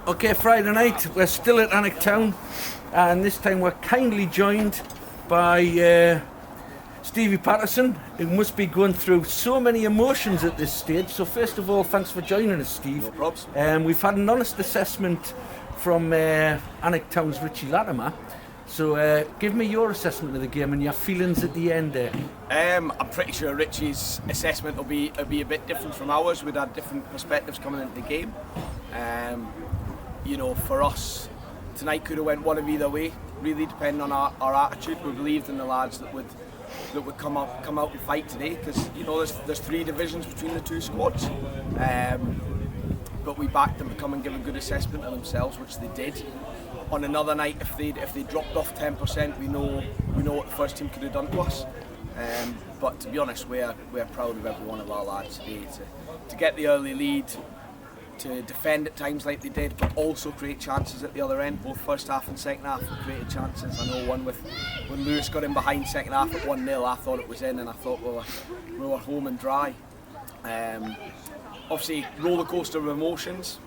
Okay, Friday night, we're still at Alnwick Town, and this time we're kindly joined by Stevie Patterson, who must be going through so many emotions at this stage. So first of all, thanks for joining us, Steve. No probs. We've had an honest assessment from Alnwick Town's Richie Latimer. So give me your assessment of the game and your feelings at the end there. I'm pretty sure Richie's assessment will be a bit different from ours. We'd had different perspectives coming into the game. For us, tonight could have went one of either way, really depending on our attitude. We believed in the lads that would come out and fight today, because there's 3 divisions between the 2 squads. But we backed them to come and give a good assessment of themselves, which they did. On another night, if they dropped off 10%, we know what the first team could have done to us. But to be honest, we're proud of every one of our lads today to get the early lead, to defend at times like they did, but also create chances at the other end. Both first half and second half we created chances. I know one when Lewis got in behind second half at 1-0, I thought it was in, and I thought we were home and dry. Obviously, roller coaster of emotions.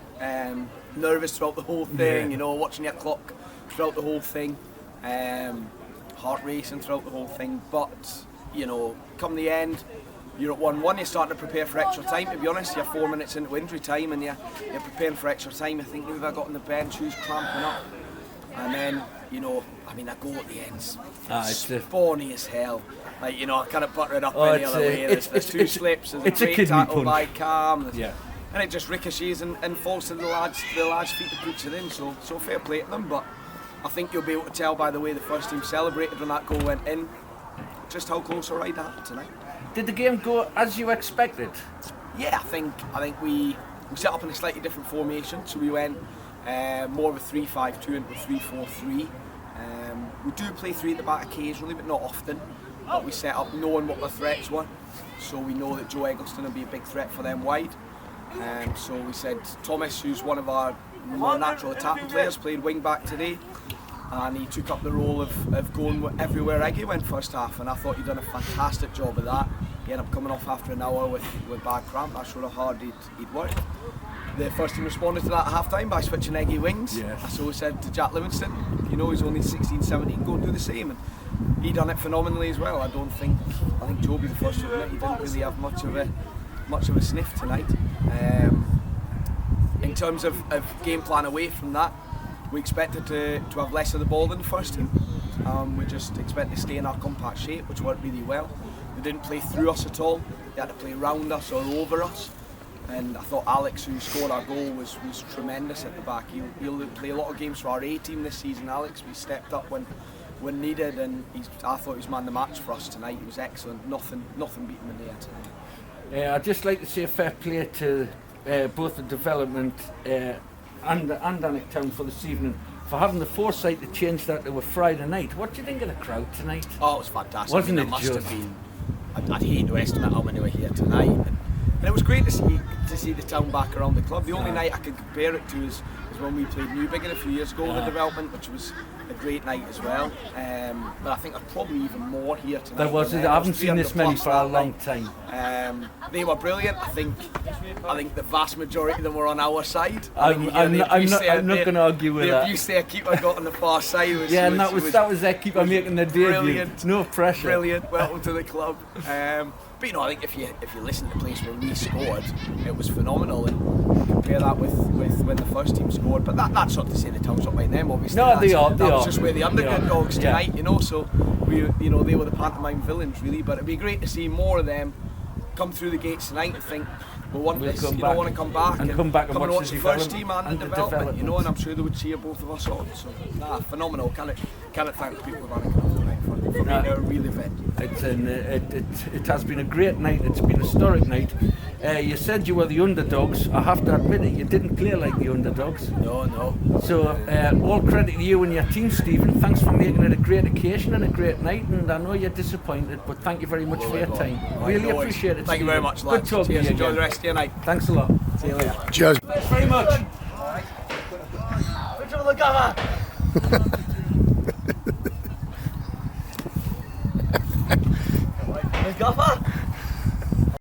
Nervous throughout the whole thing, watching your clock throughout the whole thing, heart racing throughout the whole thing. But come the end, you're at 1-1. You're starting to prepare for extra time. To be honest, you're 4 minutes into injury time, and you're preparing for extra time. I think who I got on the bench, who's cramping up, and then a goal at the end's spawny as hell. I can't butter it up any other way. There's 2 slips. There's a great tackle by Cam. And it just ricochets and falls to the lads' feet to puts it in. So fair play to them. But I think you'll be able to tell by the way the first team celebrated when that goal went in, just how close a ride that happened tonight. Did the game go as you expected? Yeah, I think we set up in a slightly different formation. So we went more of a 3-5-2 into a 3-4-3. We do play 3 at the back occasionally, but not often. But we set up knowing what the threats were. So we know that Joe Eggleston will be a big threat for them wide. So we said Thomas, who's one of our more natural attacking players, played wing back today, and he took up the role of going everywhere Eggy went first half, and I thought he'd done a fantastic job of that. He ended up coming off after an hour with bad cramp. That showed how hard he'd worked. The first team responded to that at half time by switching Eggy wings. Yes. So we said to Jack Livingston, he's only 16, 17, go and do the same. And he done it phenomenally as well. I think Joe be the first to admit he didn't really have much of a sniff tonight. In terms of game plan away from that, we expected to have less of the ball than the first team. We just expected to stay in our compact shape, which worked really well. They didn't play through us at all. They had to play around us or over us. And I thought Alex, who scored our goal, was tremendous at the back. He'll play a lot of games for our A team this season, Alex. We stepped up when needed, and I thought he was man of the match for us tonight. He was excellent. Nothing beat him in the air tonight. I'd just like to say fair play to both the development and Alnwick Town for this evening for having the foresight to change that to a Friday night. What do you think of the crowd tonight? Oh, it was fantastic. Wasn't it? Must have been. I'd hate to estimate how many were here tonight. And it was great to see the town back around the club. The only night I can compare it to is when we played Newbiggin a few years ago in the development, which was a great night as well. But I think there's probably even more here tonight. There was. I haven't seen this many for a long time. They were brilliant. I think the vast majority of them were on our side. I'm not going to argue with that. The abuse their keeper got on the far side was and that was their keeper making the debut. Brilliant. No pressure. Brilliant. Welcome to the club. But I think if you listen to the place where we scored, it was phenomenal, and compare that with when the first team scored. But that's not to say the town's not behind them, obviously. No, they are. That was just where the underdogs tonight, So they were the pantomime villains, really. But it'd be great to see more of them come through the gates tonight and think, we want this. I want to come back and watch the first team and the development. And I'm sure they would cheer both of us on. So phenomenal. Can't thank the people of Alnwick tonight for being a real event. It has been a great night. It's been a historic night. You said you were the underdogs. I have to admit it, you didn't play like the underdogs. No. So all credit to you and your team, Stephen. Thanks for making it a great occasion and a great night. And I know you're disappointed, but thank you very much for your time. Really appreciate it. Thank you very much, lads. Good talking to you. Enjoy the rest of your night. Thanks a lot. See you later. Cheers. Thanks very much. Which of the gaffer? Gaffer?